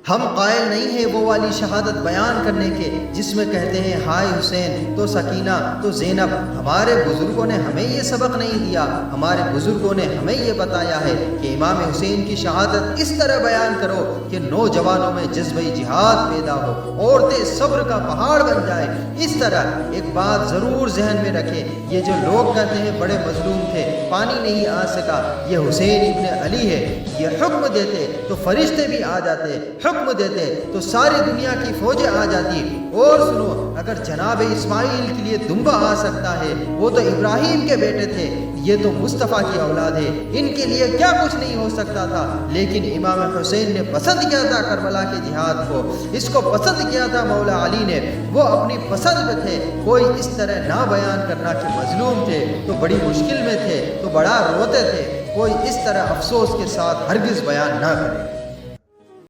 हम कायल नहीं है वो वाली शहादत बयान करने के जिसमें कहते हैं हाय हुसैन तो सकीना तो ज़ैनब। हमारे बुज़ुर्गों ने हमें ये सबक नहीं दिया, हमारे बुज़ुर्गों ने हमें ये बताया है कि इमाम हुसैन की शहादत इस तरह बयान करो कि नौजवानों में जज्बे जिहाद पैदा हो, औरतें सब्र का पहाड़ बन जाए। इस तरह एक बात ज़रूर जहन में रखें, ये जो लोग कहते हैं बड़े मजलूम थे, पानी नहीं आ सका, ये हुसैन इब्ने अली है। ये हुक्म देते तो फरिश्ते भी आ जाते, हुक्म देते तो सारी दुनिया की फौजें आ जाती। और सुनो, अगर जनाब इस्माइल के लिए दुम्बा आ सकता है, वो तो इब्राहिम के बेटे थे, ये तो मुस्तफ़ा की औलाद है, इनके लिए क्या कुछ नहीं हो सकता था। लेकिन इमाम हुसैन ने पसंद किया था करबला के जिहाद को, इसको पसंद किया था मौला अली ने, वो अपनी पसंद में थे। कोई इस तरह ना बयान करना कि मजलूम थे तो बड़ी मुश्किल में थे तो बड़ा रोते थे, कोई इस तरह अफसोस के साथ हरगिज़ बयान ना करे।